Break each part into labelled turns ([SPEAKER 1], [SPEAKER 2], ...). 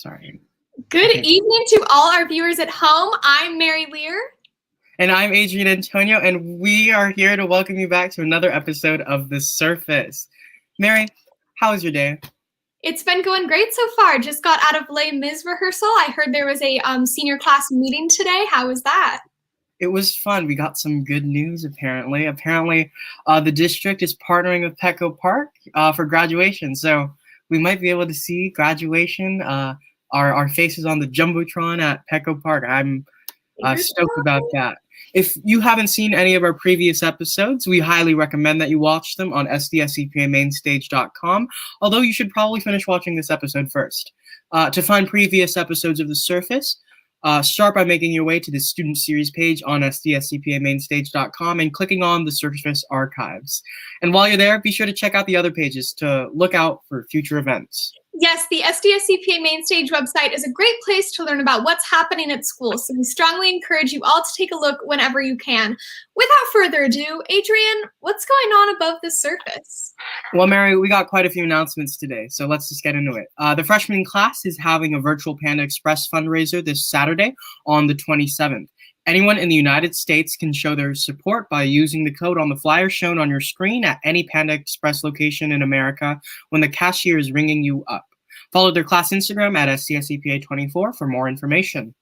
[SPEAKER 1] Sorry.
[SPEAKER 2] Good evening to all our viewers at home. I'm Mary Lear.
[SPEAKER 1] And I'm Adrian Antonio, and we are here to welcome you back to another episode of The Surface. Mary, how was your day?
[SPEAKER 2] It's been going great so far. Just got out of Les Mis rehearsal. I heard there was a senior class meeting today. How was that?
[SPEAKER 1] It was fun. We got some good news, apparently. The district is partnering with Petco Park for graduation. So we might be able to see graduation, our faces on the Jumbotron at Petco Park. I'm stoked about that. If you haven't seen any of our previous episodes, we highly recommend that you watch them on sdscpamainstage.com, although you should probably finish watching this episode first. To find previous episodes of The Surface, start by making your way to the Student Series page on sdscpamainstage.com and clicking on the Surface Archives. And while you're there, be sure to check out the other pages to look out for future events.
[SPEAKER 2] Yes, the SDSCPA Mainstage website is a great place to learn about what's happening at school, so we strongly encourage you all to take a look whenever you can. Without further ado, Adrian, what's going on above the surface?
[SPEAKER 1] Well, Mary, we got quite a few announcements today, so let's just get into it. The freshman class is having a virtual Panda Express fundraiser this Saturday on the 27th. Anyone in the United States can show their support by using the code on the flyer shown on your screen at any Panda Express location in America when the cashier is ringing you up. Follow their class Instagram at SCSCPA24 for more information.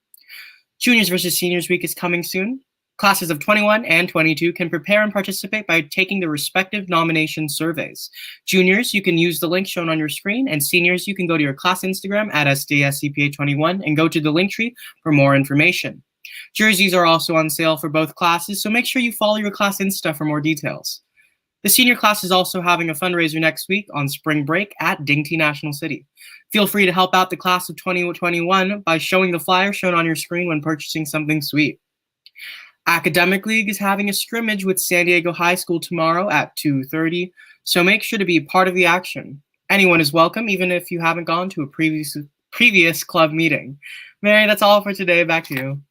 [SPEAKER 1] Juniors versus Seniors Week is coming soon. Classes of 21 and 22 can prepare and participate by taking the respective nomination surveys. Juniors, you can use the link shown on your screen, and seniors, you can go to your class Instagram at SDSCPA21 and go to the link tree for more information. Jerseys are also on sale for both classes, so make sure you follow your class Insta for more details. The senior class is also having a fundraiser next week on spring break at Dinky National City. Feel free to help out the class of 2021 by showing the flyer shown on your screen when purchasing something sweet. Academic League is having a scrimmage with San Diego High School tomorrow at 2:30, so make sure to be part of the action. Anyone is welcome, even if you haven't gone to a previous club meeting. Mary, that's all for today. Back to you.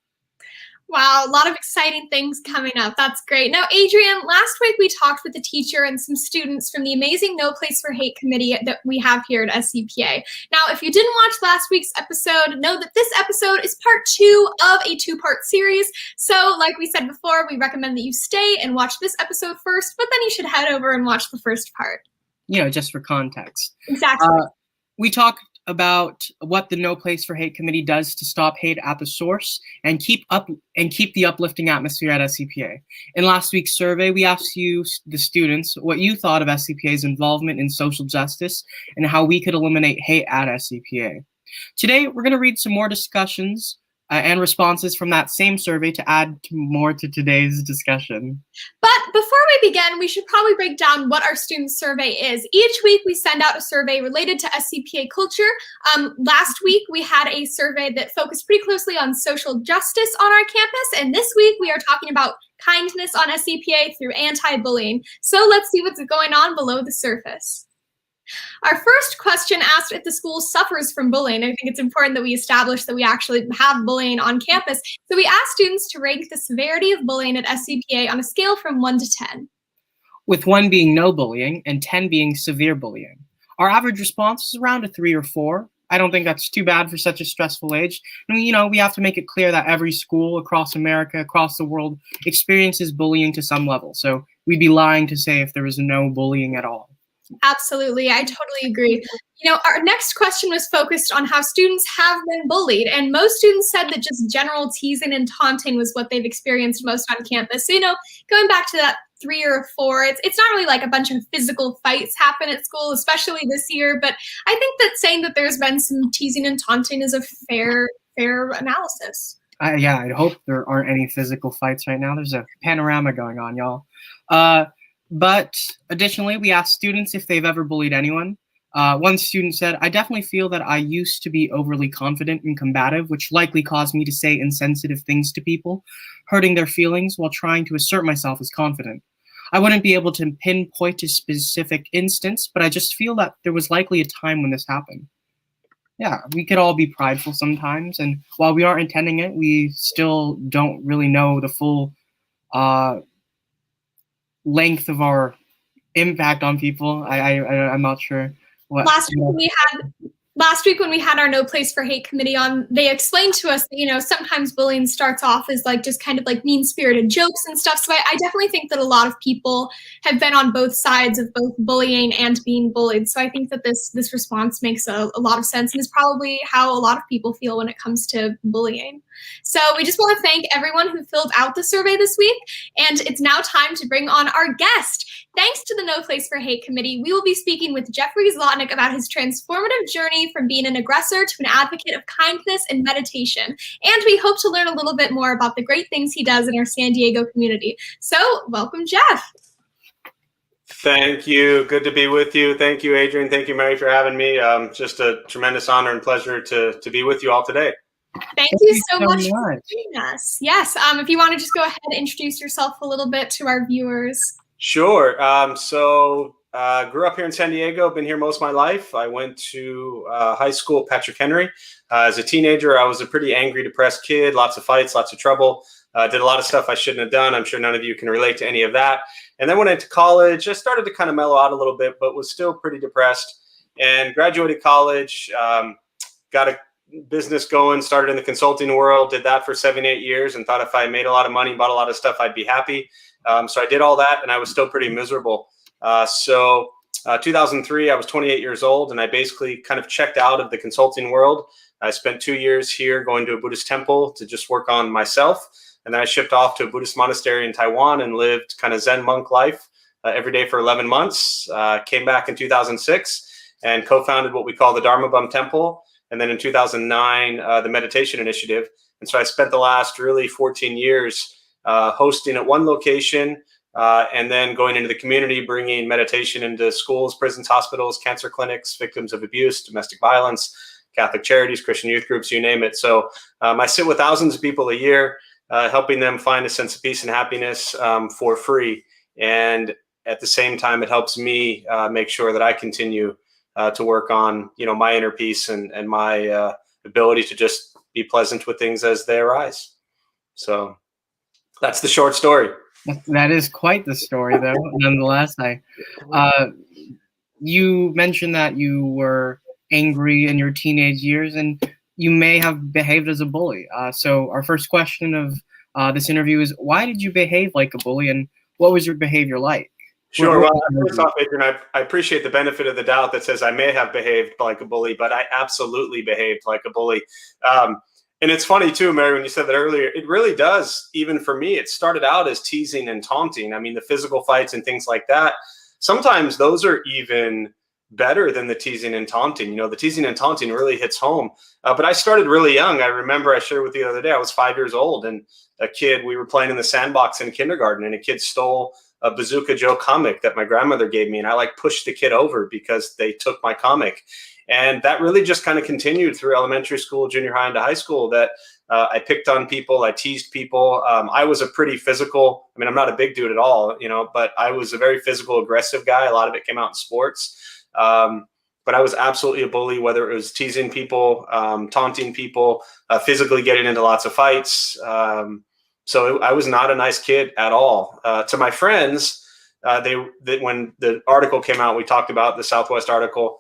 [SPEAKER 2] Wow, a lot of exciting things coming up. That's great. Now, Adrian, last week we talked with a teacher and some students from the amazing No Place for Hate committee that we have here at SCPA. Now, if you didn't watch last week's episode, know that this episode is part 2 of a 2-part series. So, like we said before, we recommend that you stay and watch this episode first, but then you should head over and watch the first part.
[SPEAKER 1] You know, just for context.
[SPEAKER 2] Exactly.
[SPEAKER 1] We talked about what the No Place for Hate committee does to stop hate at the source and keep the uplifting atmosphere at SCPA. In last week's survey, we asked you, the students, what you thought of SCPA's involvement in social justice and how we could eliminate hate at SCPA. Today, we're going to read some more discussions and responses from that same survey to add more to today's discussion.
[SPEAKER 2] But before we begin, we should probably break down what our student survey is. Each week we send out a survey related to SCPA culture. Last week we had a survey that focused pretty closely on social justice on our campus, and this week we are talking about kindness on SCPA through anti-bullying. So let's see what's going on below the surface. Our first question asked if the school suffers from bullying. I think it's important that we establish that we actually have bullying on campus. So we asked students to rank the severity of bullying at SCPA on a scale from 1 to 10.
[SPEAKER 1] With 1 being no bullying and 10 being severe bullying. Our average response is around a 3 or 4. I don't think that's too bad for such a stressful age. And, we have to make it clear that every school across America, across the world, experiences bullying to some level. So we'd be lying to say if there was no bullying at all.
[SPEAKER 2] Absolutely, I totally agree. Our next question was focused on how students have been bullied, and most students said that just general teasing and taunting was what they've experienced most on campus. So, going back to that 3 or 4, it's not really like a bunch of physical fights happen at school, especially this year, but I think that saying that there's been some teasing and taunting is a fair analysis.
[SPEAKER 1] Yeah, I hope there aren't any physical fights right now. There's a panorama going on, y'all. But additionally, we asked students if they've ever bullied anyone. One student said, I definitely feel that I used to be overly confident and combative, which likely caused me to say insensitive things to people, hurting their feelings while trying to assert myself as confident. I wouldn't be able to pinpoint a specific instance, but I just feel that there was likely a time when this happened. Yeah, we could all be prideful sometimes, and while we aren't intending it, we still don't really know the full length of our impact on people. I'm not sure what.
[SPEAKER 2] Last week we had last week when we had our No Place for Hate committee on, they explained to us that, sometimes bullying starts off as like just kind of like mean-spirited jokes and stuff. So I definitely think that a lot of people have been on both sides of both bullying and being bullied. So I think that this response makes a lot of sense and is probably how a lot of people feel when it comes to bullying. So we just want to thank everyone who filled out the survey this week. And it's now time to bring on our guest. Thanks to the No Place for Hate committee, we will be speaking with Jeffrey Zlotnick about his transformative journey from being an aggressor to an advocate of kindness and meditation. And we hope to learn a little bit more about the great things he does in our San Diego community. So welcome, Jeff.
[SPEAKER 3] Thank you. Good to be with you. Thank you, Adrian. Thank you, Mary, for having me. Just a tremendous honor and pleasure to be with you all today.
[SPEAKER 2] Thank you so much for joining us. Yes. If you want to just go ahead and introduce yourself a little bit to our viewers.
[SPEAKER 3] Sure. Grew up here in San Diego, been here most of my life. I went to high school, Patrick Henry. As a teenager, I was a pretty angry, depressed kid, lots of fights, lots of trouble. Did a lot of stuff I shouldn't have done. I'm sure none of you can relate to any of that. And then when I went to college, I started to kind of mellow out a little bit, but was still pretty depressed. And graduated college, got a business going, started in the consulting world, did that for 7-8 years and thought if I made a lot of money, bought a lot of stuff, I'd be happy. So I did all that and I was still pretty miserable. 2003, I was 28 years old and I basically kind of checked out of the consulting world. I spent 2 years here going to a Buddhist temple to just work on myself. And then I shipped off to a Buddhist monastery in Taiwan and lived kind of Zen monk life every day for 11 months. Came back in 2006 and co-founded what we call the Dharma Bum Temple. And then in 2009, the Meditation Initiative. And so I spent the last really 14 years hosting at one location and then going into the community, bringing meditation into schools, prisons, hospitals, cancer clinics, victims of abuse, domestic violence, Catholic charities, Christian youth groups, you name it. So I sit with thousands of people a year, helping them find a sense of peace and happiness for free. And at the same time, it helps me make sure that I continue to work on, my inner peace and my ability to just be pleasant with things as they arise. So that's the short story.
[SPEAKER 1] That is quite the story, though. Nonetheless, you mentioned that you were angry in your teenage years, and you may have behaved as a bully. So our first question of this interview is, why did you behave like a bully, and what was your behavior like?
[SPEAKER 3] Sure. Well, first off, Adrian, I appreciate the benefit of the doubt that says I may have behaved like a bully, but I absolutely behaved like a bully. And it's funny too, Mary, when you said that earlier, it really does, even for me, it started out as teasing and taunting. I mean, the physical fights and things like that, sometimes those are even better than the teasing and taunting. The teasing and taunting really hits home. But I started really young. I remember I shared with you the other day, I was 5 years old and we were playing in the sandbox in kindergarten and a kid stole a Bazooka Joe comic that my grandmother gave me. And I pushed the kid over because they took my comic. And that really just kind of continued through elementary school, junior high, into high school, that I picked on people. I teased people. I was a pretty physical, I'm not a big dude at all, but I was a very physical, aggressive guy. A lot of it came out in sports. But I was absolutely a bully, whether it was teasing people, taunting people, physically getting into lots of fights. So I was not a nice kid at all. To my friends, when the article came out, we talked about the Southwest article.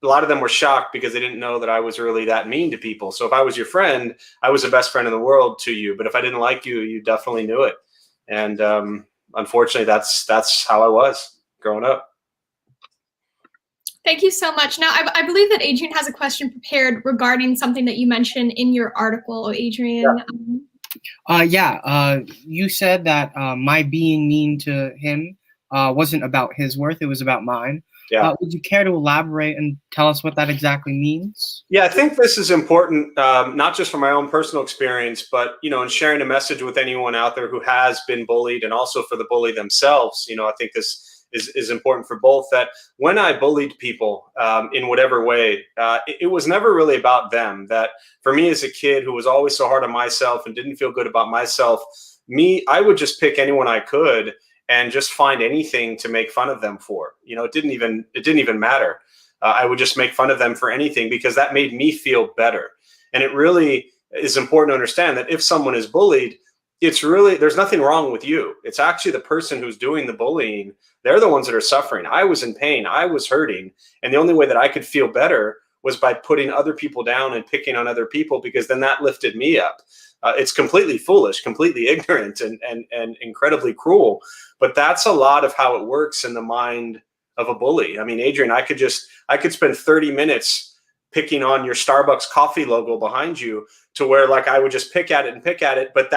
[SPEAKER 3] A lot of them were shocked because they didn't know that I was really that mean to people. So if I was your friend, I was the best friend in the world to you. But if I didn't like you, you definitely knew it. And unfortunately, that's how I was growing up.
[SPEAKER 2] Thank you so much. Now, I believe that Adrian has a question prepared regarding something that you mentioned in your article, Adrian.
[SPEAKER 1] Yeah. You said that my being mean to him wasn't about his worth. It was about mine. Yeah. Would you care to elaborate and tell us what that exactly means?
[SPEAKER 3] Yeah, I think this is important, not just from my own personal experience, but, in sharing a message with anyone out there who has been bullied and also for the bully themselves. I think this is important for both, that when I bullied people in whatever way, it was never really about them. That for me as a kid who was always so hard on myself and didn't feel good about myself, I would just pick anyone I could and just find anything to make fun of them for. It didn't even matter. I would just make fun of them for anything because that made me feel better. And it really is important to understand that if someone is bullied, it's really, there's nothing wrong with you. It's actually the person who's doing the bullying. They're the ones that are suffering. I was in pain. I was hurting. And the only way that I could feel better was by putting other people down and picking on other people, because then that lifted me up. It's completely foolish, completely ignorant, and incredibly cruel. But that's a lot of how it works in the mind of a bully. I mean, Adrian, I could spend 30 minutes picking on your Starbucks coffee logo behind you, to where like I would just pick at it and pick at it. But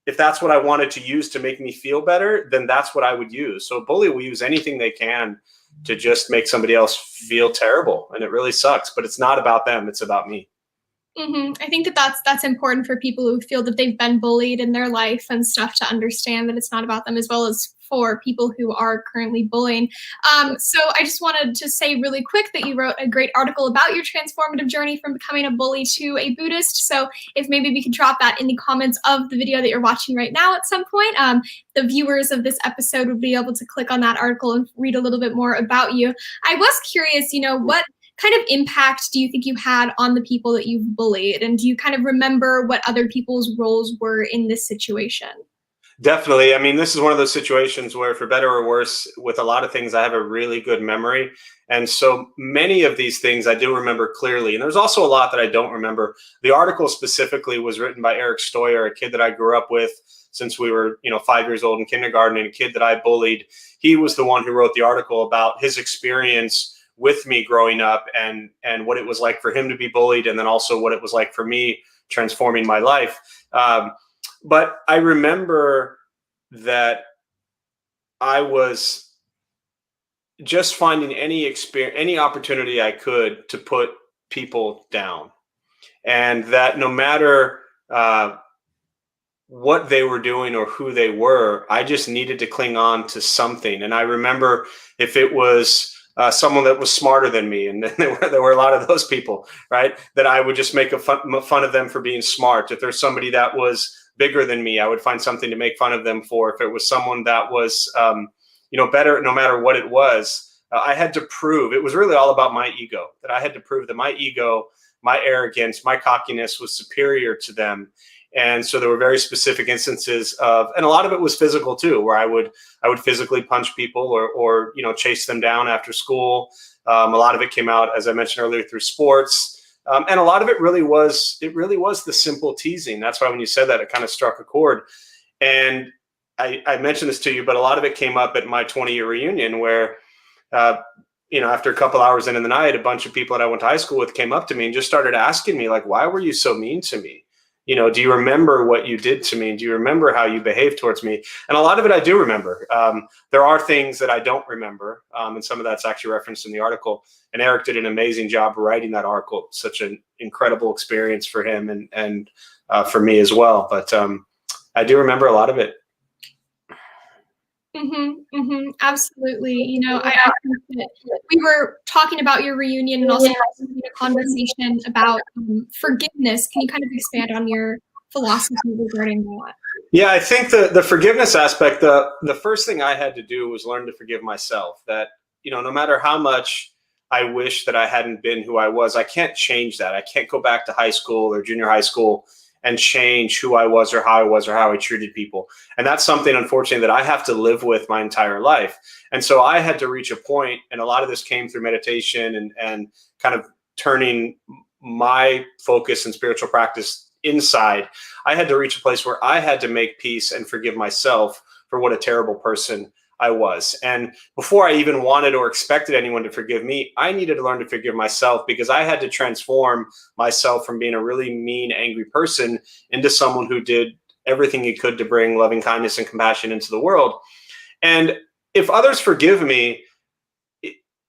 [SPEAKER 3] if that's what I wanted to use to make me feel better, then that's what I would use. So a bully will use anything they can to just make somebody else feel terrible. And it really sucks, but it's not about them. It's about me.
[SPEAKER 2] I think that's important for people who feel that they've been bullied in their life and stuff, to understand that it's not about them, as well as for people who are currently bullying. So I just wanted to say really quick that you wrote a great article about your transformative journey from becoming a bully to a Buddhist. So if maybe we could drop that in the comments of the video that you're watching right now at some point, the viewers of this episode would be able to click on that article and read a little bit more about you. I was curious, what kind of impact do you think you had on the people that you've bullied? And do you kind of remember what other people's roles were in this situation?
[SPEAKER 3] Definitely. I mean, this is one of those situations where, for better or worse, with a lot of things, I have a really good memory. And so many of these things I do remember clearly. And there's also a lot that I don't remember. The article specifically was written by Eric Stoyer, a kid that I grew up with since we were, 5 years old in kindergarten, and a kid that I bullied. He was the one who wrote the article about his experience with me growing up, and what it was like for him to be bullied, and then also what it was like for me transforming my life. But I remember that I was just finding any opportunity I could to put people down, and that no matter what they were doing or who they were, I just needed to cling on to something. And I remember if it was someone that was smarter than me, and there were a lot of those people, right, that I would just make fun of them for being smart. If there's somebody that was bigger than me, I would find something to make fun of them for. If it was someone that was, better, no matter what it was, I had to prove. It was really all about my ego, that I had to prove that my ego, my arrogance, my cockiness was superior to them. And so there were very specific instances of, and a lot of it was physical too, where I would physically punch people or chase them down after school. A lot of it came out, as I mentioned earlier, through sports. And a lot of it really was the simple teasing. That's why when you said that, it kind of struck a chord. And I mentioned this to you, but a lot of it came up at my 20-year reunion, where, after a couple hours into the night, a bunch of people that I went to high school with came up to me and just started asking me, like, why were you so mean to me? Do you remember what you did to me? Do you remember how you behaved towards me? And a lot of it I do remember. There are things that I don't remember, and some of that's actually referenced in the article. And Eric did an amazing job writing that article. Such an incredible experience for him and for me as well. But I do remember a lot of it.
[SPEAKER 2] Absolutely. I think that we were talking about your reunion and also having a conversation about forgiveness. Can you kind of expand on your philosophy regarding that?
[SPEAKER 3] Yeah, I think the forgiveness aspect, the first thing I had to do was learn to forgive myself. That, no matter how much I wish that I hadn't been who I was, I can't change that. I can't go back to high school or junior high school and change who I was or how I treated people. And that's something, unfortunately, that I have to live with my entire life. And so I had to reach a point, and a lot of this came through meditation and kind of turning my focus and spiritual practice inside. I had to reach a place where I had to make peace and forgive myself for what a terrible person I was. And before I even wanted or expected anyone to forgive me, I needed to learn to forgive myself, because I had to transform myself from being a really mean, angry person into someone who did everything he could to bring loving kindness and compassion into the world. And if others forgive me,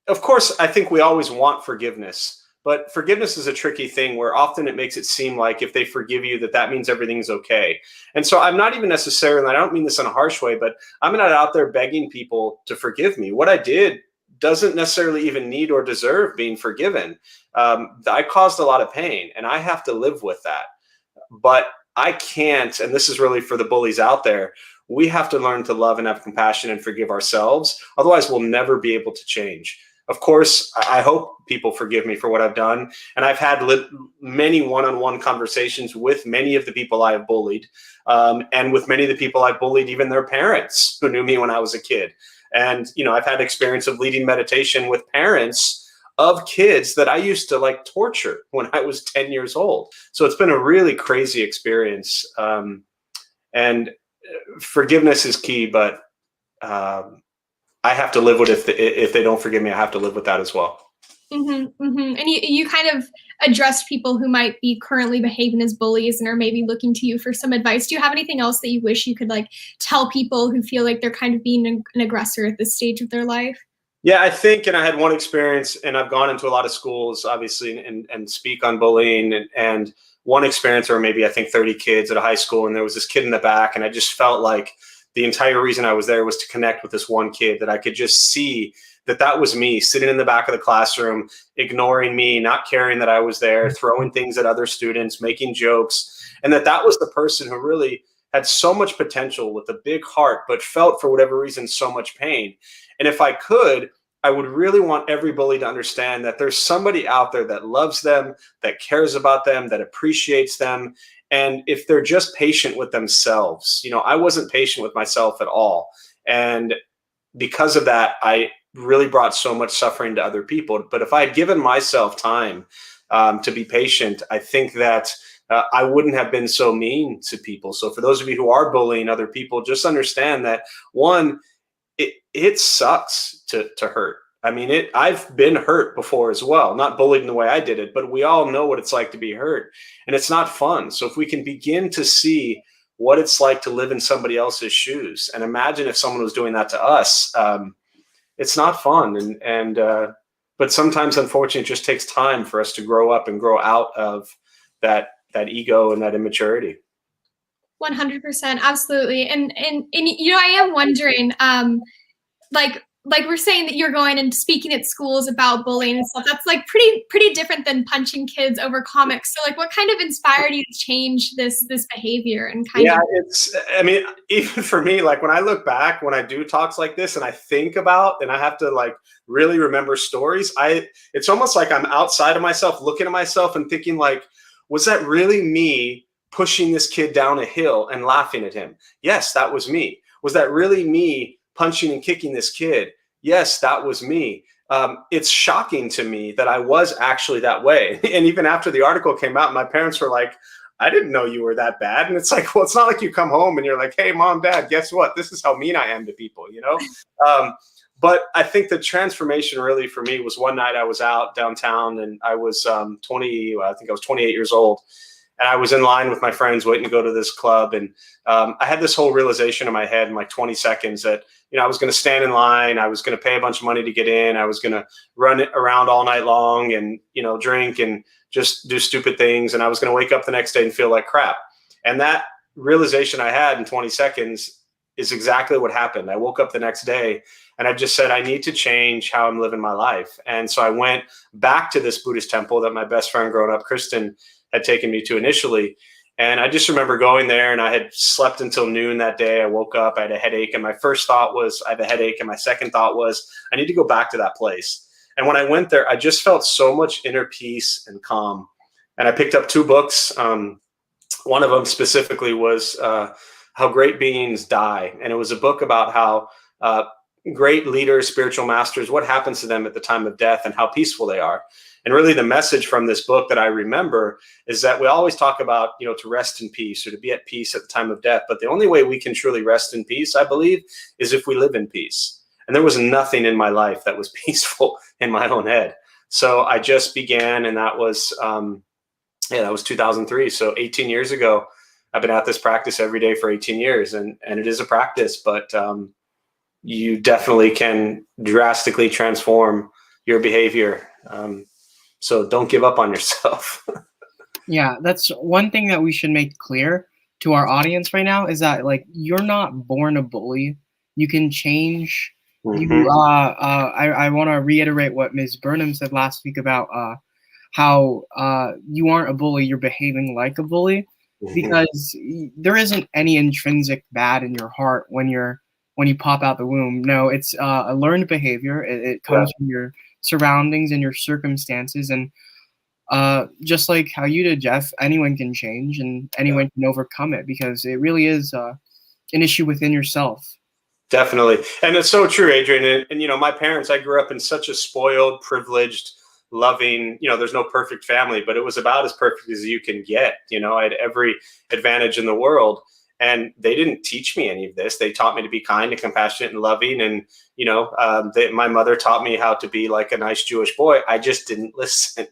[SPEAKER 3] of course, I think we always want forgiveness. But forgiveness is a tricky thing, where often it makes it seem like if they forgive you, that means everything's okay. And so I'm not even necessarily, I don't mean this in a harsh way, but I'm not out there begging people to forgive me. What I did doesn't necessarily even need or deserve being forgiven. I caused a lot of pain, and I have to live with that. But I can't, and this is really for the bullies out there, we have to learn to love and have compassion and forgive ourselves. Otherwise, we'll never be able to change. of course, I hope people forgive me for what I've done. And I've had many one-on-one conversations with many of the people I have bullied, and with many of the people I've bullied, even their parents who knew me when I was a kid. And, I've had experience of leading meditation with parents of kids that I used to like torture when I was 10 years old. So it's been a really crazy experience. And forgiveness is key, but I have to live with it. If they don't forgive me, I have to live with that as well.
[SPEAKER 2] Mm-hmm, mm-hmm. And you kind of addressed people who might be currently behaving as bullies and are maybe looking to you for some advice. Do you have anything else that you wish you could like tell people who feel like they're kind of being an aggressor at this stage of their life?
[SPEAKER 3] Yeah, I think, and I had one experience, and I've gone into a lot of schools, obviously, and speak on bullying, and one experience where maybe I think 30 kids at a high school, and there was this kid in the back, and I just felt like the entire reason I was there was to connect with this one kid, that I could just see that was me sitting in the back of the classroom, ignoring me, not caring that I was there, throwing things at other students, making jokes, and that was the person who really had so much potential with a big heart, but felt for whatever reason so much pain. And if I could, I would really want every bully to understand that there's somebody out there that loves them, that cares about them, that appreciates them. And if they're just patient with themselves, I wasn't patient with myself at all. And because of that, I really brought so much suffering to other people. But if I had given myself time to be patient, I think that I wouldn't have been so mean to people. So for those of you who are bullying other people, just understand that, one, it sucks to hurt. I mean, I've been hurt before as well, not bullied in the way I did it, but we all know what it's like to be hurt, and it's not fun. So if we can begin to see what it's like to live in somebody else's shoes, and imagine if someone was doing that to us, it's not fun. But sometimes, unfortunately, it just takes time for us to grow up and grow out of that ego and that immaturity.
[SPEAKER 2] 100%, absolutely. And I am wondering, like we're saying that you're going and speaking at schools about bullying and stuff. That's like pretty different than punching kids over comics. So like, what kind of inspired you to change this behavior and kind of?
[SPEAKER 3] Yeah, even for me, like when I look back, when I do talks like this and I think about, and I have to like really remember stories, it's almost like I'm outside of myself, looking at myself and thinking like, was that really me pushing this kid down a hill and laughing at him? Yes, that was me. Was that really me punching and kicking this kid? Yes, that was me. It's shocking to me that I was actually that way. And even after the article came out, my parents were like, I didn't know you were that bad. And it's like, well, it's not like you come home and you're like, hey, mom, dad, guess what? This is how mean I am to people, But I think the transformation really for me was one night I was out downtown, and I was I think I was 28 years old. And I was in line with my friends waiting to go to this club. And I had this whole realization in my head in like 20 seconds that, I was going to stand in line. I was going to pay a bunch of money to get in. I was going to run it around all night long and, drink and just do stupid things. And I was going to wake up the next day and feel like crap. And that realization I had in 20 seconds is exactly what happened. I woke up the next day and I just said, I need to change how I'm living my life. And so I went back to this Buddhist temple that my best friend growing up, Kristen, had taken me to initially. And I just remember going there, and I had slept until noon that day. I woke up, I had a headache, and my first thought was I have a headache. And my second thought was I need to go back to that place. And when I went there, I just felt so much inner peace and calm. And I picked up 2 books. One of them specifically was How Great Beings Die. And it was a book about how great leaders, spiritual masters, what happens to them at the time of death and how peaceful they are. And really the message from this book that I remember is that we always talk about, to rest in peace or to be at peace at the time of death. But the only way we can truly rest in peace, I believe, is if we live in peace. And there was nothing in my life that was peaceful in my own head. So I just began, and that was 2003. So 18 years ago, I've been at this practice every day for 18 years. And it is a practice, but you definitely can drastically transform your behavior. So don't give up on yourself.
[SPEAKER 1] Yeah, that's one thing that we should make clear to our audience right now is that like you're not born a bully. You can change. Mm-hmm. I want to reiterate what Ms. Burnham said last week about how you aren't a bully. You're behaving like a bully, mm-hmm. because there isn't any intrinsic bad in your heart when you pop out the womb. No, it's a learned behavior. It comes from surroundings and your circumstances. And just like how you did, Jeff, anyone can change and anyone can overcome it, because it really is an issue within yourself.
[SPEAKER 3] Definitely. And it's so true, Adrian. And, you know, my parents, I grew up in such a spoiled, privileged, loving, you know, there's no perfect family, but it was about as perfect as you can get. You know, I had every advantage in the world. And they didn't teach me any of this. They taught me to be kind and compassionate and loving. And, you know, my mother taught me how to be like a nice Jewish boy. I just didn't listen,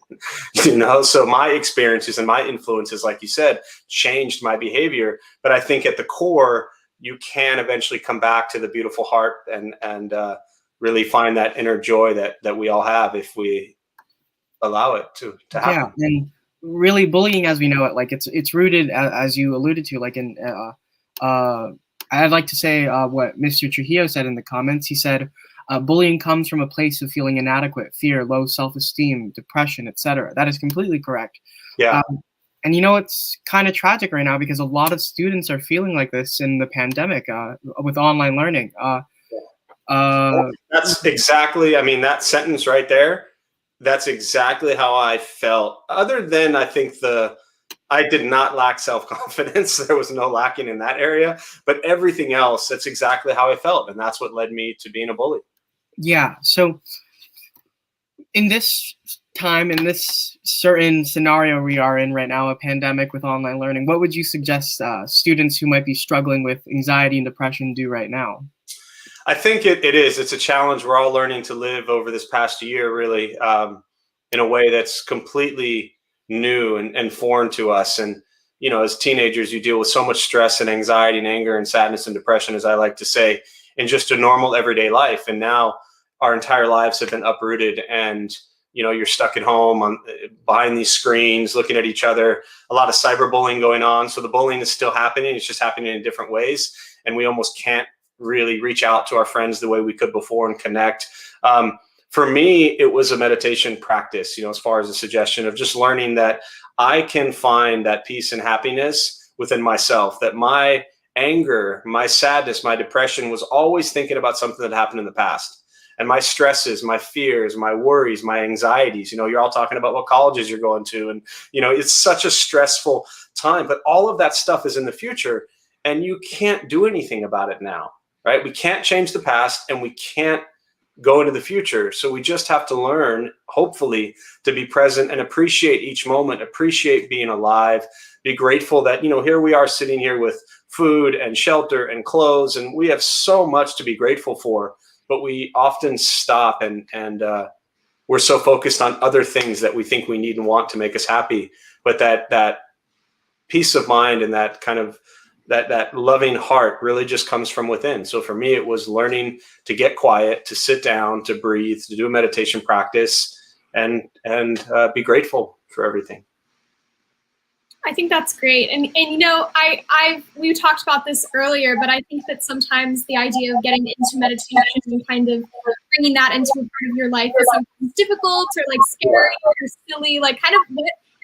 [SPEAKER 3] you know. So my experiences and my influences, like you said, changed my behavior. But I think at the core, you can eventually come back to the beautiful heart and really find that inner joy that we all have if we allow it to happen.
[SPEAKER 1] Yeah, and really, bullying as we know it, like it's rooted, as you alluded to, like in I'd like to say what Mr. Trujillo said in the comments. He said bullying comes from a place of feeling inadequate, fear, low self-esteem, depression, etc. That is completely correct.
[SPEAKER 3] Yeah.
[SPEAKER 1] And you know, it's kind of tragic right now because a lot of students are feeling like this in the pandemic with online learning.
[SPEAKER 3] That's exactly, I mean, that sentence right there, that's exactly how I felt. Other than, I think I did not lack self-confidence. There was no lacking in that area, but everything else, that's exactly how I felt. And that's what led me to being a bully.
[SPEAKER 1] Yeah. So in this time, in this certain scenario we are in right now, a pandemic with online learning, what would you suggest students who might be struggling with anxiety and depression do right now?
[SPEAKER 3] I think it's a challenge we're all learning to live over this past year, really, in a way that's completely new and foreign to us. And, you know, as teenagers, you deal with so much stress and anxiety and anger and sadness and depression, as I like to say, in just a normal everyday life. And now our entire lives have been uprooted, and, you know, you're stuck at home behind these screens, looking at each other, a lot of cyberbullying going on. So the bullying is still happening. It's just happening in different ways. And we almost can't really reach out to our friends the way we could before and connect. For me, it was a meditation practice, you know, as far as a suggestion of just learning that I can find that peace and happiness within myself, that my anger, my sadness, my depression was always thinking about something that happened in the past. And my stresses, my fears, my worries, my anxieties, you know, you're all talking about what colleges you're going to. And, you know, it's such a stressful time, but all of that stuff is in the future and you can't do anything about it now, right? We can't change the past and we can't go into the future. So we just have to learn, hopefully, to be present and appreciate each moment, appreciate being alive, be grateful that, you know, here we are sitting here with food and shelter and clothes, and we have so much to be grateful for, but we often stop and we're so focused on other things that we think we need and want to make us happy. But that peace of mind and that kind of that loving heart really just comes from within. So for me, it was learning to get quiet, to sit down, to breathe, to do a meditation practice, and be grateful for everything.
[SPEAKER 2] I think that's great. And you know, we talked about this earlier, but I think that sometimes the idea of getting into meditation and kind of bringing that into a part of your life is sometimes difficult or like scary or silly. Like, kind of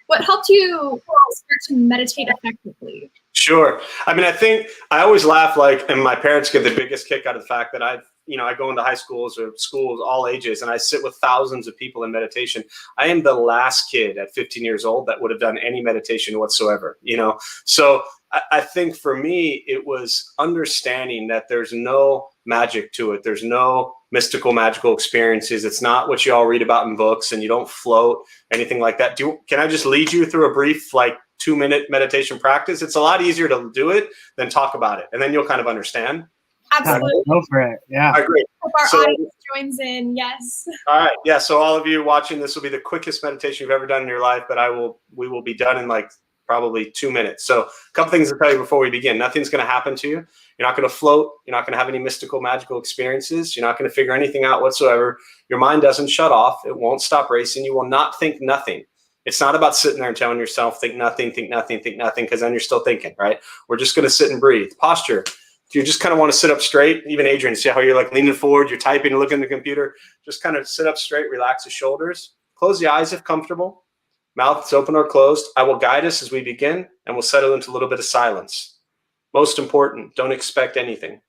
[SPEAKER 2] what helped you start to meditate effectively?
[SPEAKER 3] Sure. I mean, I think I always laugh, like, and my parents get the biggest kick out of the fact that I go into high schools or schools, all ages, and I sit with thousands of people in meditation. I am the last kid at 15 years old that would have done any meditation whatsoever, you know? So I think for me, it was understanding that there's no magic to it. There's no mystical, magical experiences. It's not what you all read about in books, and you don't float, anything like that. Can I just lead you through a brief, like, 2-minute meditation practice? It's a lot easier to do it than talk about it, and then you'll kind of understand.
[SPEAKER 2] Absolutely.
[SPEAKER 1] Go for it. Yeah.
[SPEAKER 3] All right, great.
[SPEAKER 2] Hope our audience joins in. Yes.
[SPEAKER 3] All right. Yeah. So all of you watching, this will be the quickest meditation you've ever done in your life, but we will be done in like probably 2 minutes. So a couple things to tell you before we begin. Nothing's going to happen to you. You're not going to float. You're not going to have any mystical, magical experiences. You're not going to figure anything out whatsoever. Your mind doesn't shut off. It won't stop racing. You will not think nothing. It's not about sitting there and telling yourself, think nothing, think nothing, think nothing, because then you're still thinking, right? We're just going to sit and breathe. Posture. If you just kind of want to sit up straight, even Adrian, see how you're like leaning forward, you're typing and looking at the computer, just kind of sit up straight, relax the shoulders, close the eyes if comfortable, mouth is open or closed. I will guide us as we begin, and we'll settle into a little bit of silence. Most important, don't expect anything.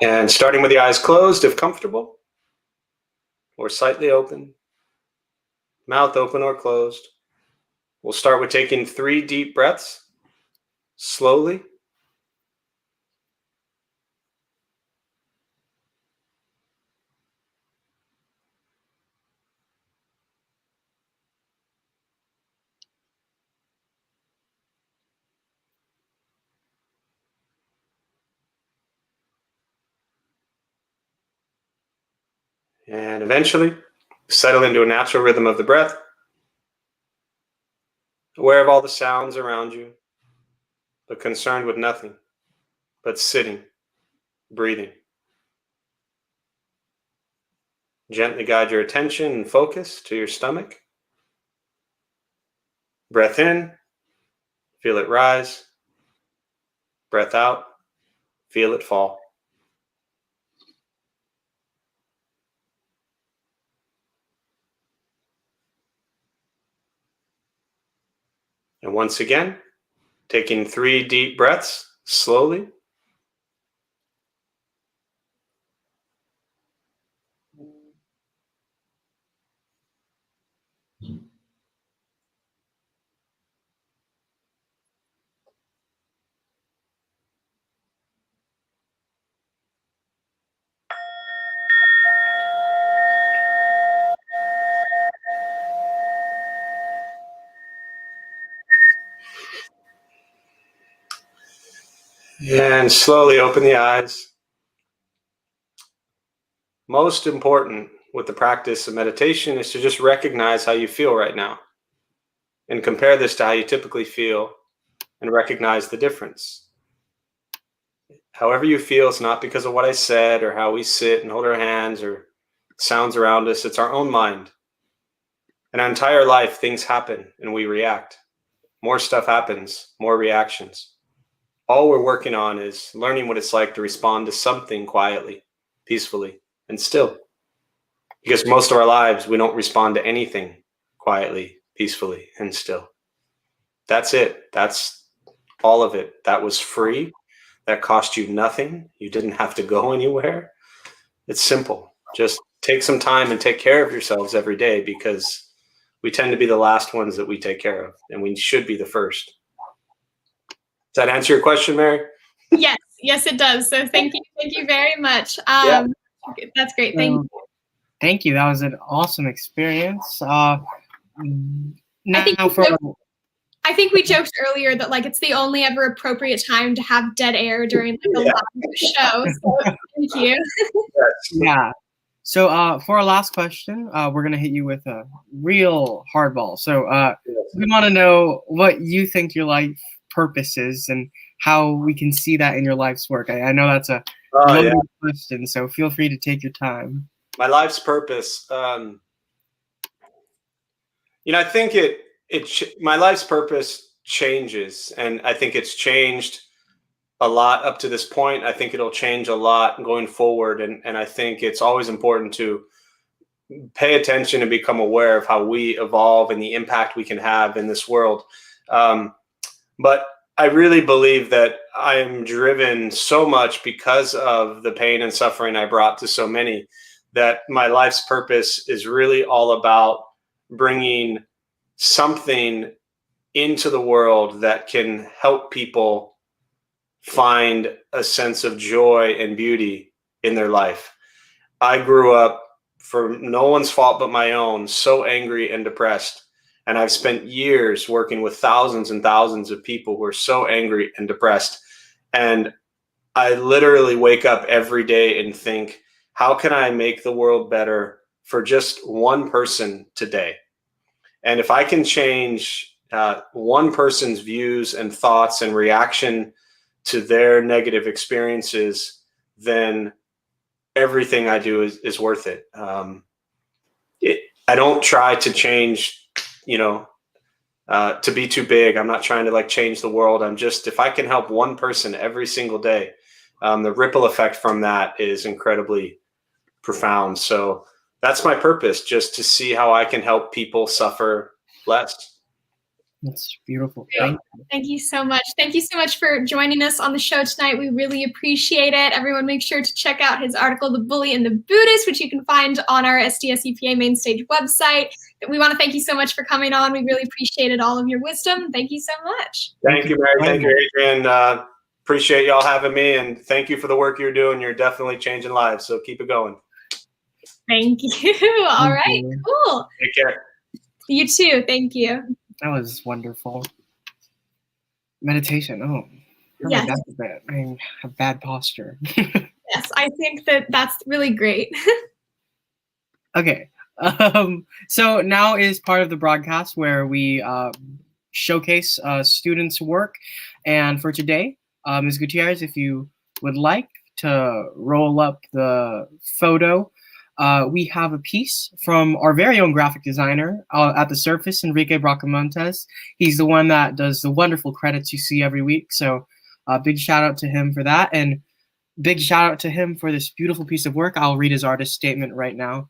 [SPEAKER 3] And starting with the eyes closed, if comfortable, or slightly open, mouth open or closed. We'll start with taking 3 deep breaths, slowly. And eventually, settle into a natural rhythm of the breath, aware of all the sounds around you, but concerned with nothing, but sitting, breathing. Gently guide your attention and focus to your stomach. Breath in, feel it rise. Breath out, feel it fall. And once again, taking 3 deep breaths slowly. And slowly open the eyes. Most important with the practice of meditation is to just recognize how you feel right now and compare this to how you typically feel and recognize the difference. However you feel, it's not because of what I said or how we sit and hold our hands or sounds around us. It's our own mind. In our entire life, things happen and we react. More stuff happens, more reactions. All we're working on is learning what it's like to respond to something quietly, peacefully, and still. Because most of our lives, we don't respond to anything quietly, peacefully, and still. That's it. That's all of it. That was free. That cost you nothing. You didn't have to go anywhere. It's simple. Just take some time and take care of yourselves every day, because we tend to be the last ones that we take care of, and we should be the first. Does that answer your question, Mary?
[SPEAKER 2] Yes, it does. So thank you very much.
[SPEAKER 3] Yeah.
[SPEAKER 2] That's great. Thank you.
[SPEAKER 1] Thank you. That was an awesome experience. Now
[SPEAKER 2] I think we joked earlier that like it's the only ever appropriate time to have dead air during like a live show. So thank you.
[SPEAKER 1] Yeah. So for our last question, we're gonna hit you with a real hardball. So we want to know what you think your life purpose is and how we can see that in your life's work. I know that's a loaded question, so feel free to take your time.
[SPEAKER 3] My life's purpose. I think my life's purpose changes, and I think it's changed a lot up to this point. I think it'll change a lot going forward, and I think it's always important to pay attention and become aware of how we evolve and the impact we can have in this world. But I really believe that I am driven so much because of the pain and suffering I brought to so many, that my life's purpose is really all about bringing something into the world that can help people find a sense of joy and beauty in their life. I grew up, for no one's fault but my own, so angry and depressed. And I've spent years working with thousands and thousands of people who are so angry and depressed. And I literally wake up every day and think, how can I make the world better for just one person today? And if I can change one person's views and thoughts and reaction to their negative experiences, then everything I do is worth it. I don't try to change, to be too big. I'm not trying to change the world. if I can help one person every single day, the ripple effect from that is incredibly profound. So that's my purpose, just to see how I can help people suffer less.
[SPEAKER 1] That's beautiful.
[SPEAKER 3] Yeah.
[SPEAKER 2] Thank you so much. Thank you so much for joining us on the show tonight. We really appreciate it. Everyone make sure to check out his article, The Bully and the Buddhist, which you can find on our SDSUPA main stage website. We want to thank you so much for coming on. We really appreciated all of your wisdom. Thank you so much.
[SPEAKER 3] Thank you, Mary. Thank you, Adrian. Appreciate y'all having me, and thank you for the work you're doing. You're definitely changing lives, so keep it going.
[SPEAKER 2] Thank you. All right, cool.
[SPEAKER 3] Take care.
[SPEAKER 2] You too. Thank you.
[SPEAKER 1] That was wonderful. Meditation. Oh,
[SPEAKER 2] yes.
[SPEAKER 1] I have bad posture.
[SPEAKER 2] Yes, I think that's really great.
[SPEAKER 1] Okay. So now is part of the broadcast where we showcase students' work. And for today, Ms. Gutierrez, if you would like to roll up the photo, we have a piece from our very own graphic designer at The Surface, Enrique Bracamontes. He's the one that does the wonderful credits you see every week. So big shout out to him for that. And big shout out to him for this beautiful piece of work. I'll read his artist statement right now.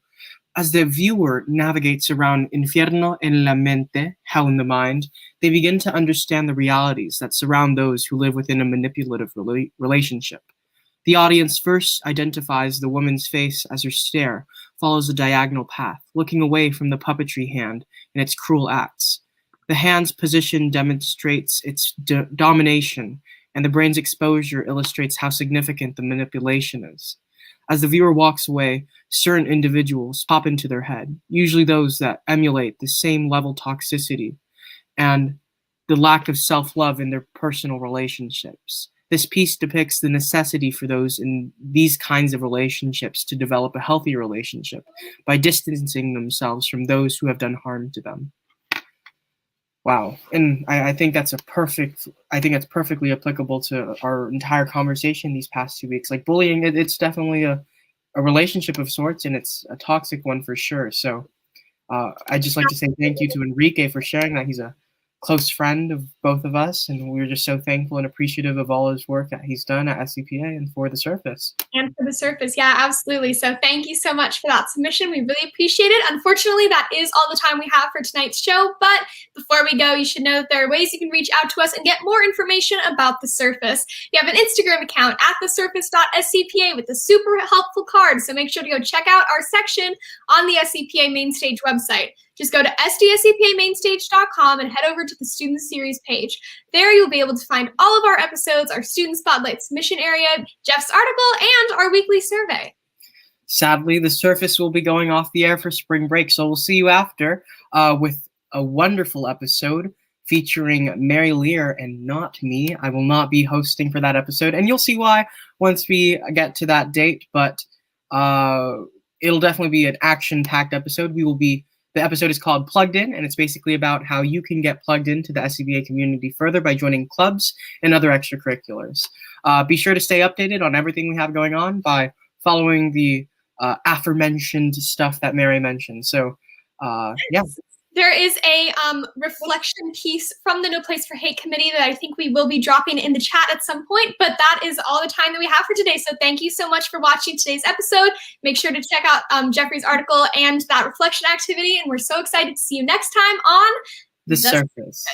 [SPEAKER 1] As the viewer navigates around infierno en la mente, hell in the mind, they begin to understand the realities that surround those who live within a manipulative relationship. The audience first identifies the woman's face as her stare follows a diagonal path, looking away from the puppetry hand and its cruel acts. The hand's position demonstrates its domination, and the brain's exposure illustrates how significant the manipulation is. As the viewer walks away, certain individuals pop into their head, usually those that emulate the same level toxicity and the lack of self-love in their personal relationships. This piece depicts the necessity for those in these kinds of relationships to develop a healthy relationship by distancing themselves from those who have done harm to them. Wow. And I think that's that's perfectly applicable to our entire conversation these past 2 weeks. Like bullying, it's definitely a relationship of sorts, and it's a toxic one for sure. So I'd just like to say thank you to Enrique for sharing that. He's a close friend of both of us, and we're just so thankful and appreciative of all his work that he's done at SCPA and for The Surface.
[SPEAKER 2] And for The Surface, yeah, absolutely. So thank you so much for that submission. We really appreciate it. Unfortunately, that is all the time we have for tonight's show, but before we go, you should know that there are ways you can reach out to us and get more information about The Surface. We have an Instagram account at thesurface.scpa with a super helpful card, so make sure to go check out our section on the SCPA main stage website. Just go to sdscpamainstage.com and head over to the Student Series page. There you'll be able to find all of our episodes, our Student Spotlight submission area, Jeff's article, and our weekly survey.
[SPEAKER 1] Sadly, The Surface will be going off the air for spring break, so we'll see you after with a wonderful episode featuring Mary Lear and not me. I will not be hosting for that episode, and you'll see why once we get to that date, but it'll definitely be an action-packed episode. The episode is called Plugged In, and it's basically about how you can get plugged into the SCBA community further by joining clubs and other extracurriculars. Be sure to stay updated on everything we have going on by following the aforementioned stuff that Mary mentioned. So, yeah.
[SPEAKER 2] There is a reflection piece from the No Place for Hate committee that I think we will be dropping in the chat at some point, but that is all the time that we have for today. So thank you so much for watching today's episode. Make sure to check out Jeffrey's article and that reflection activity, and we're so excited to see you next time on
[SPEAKER 1] The Surface.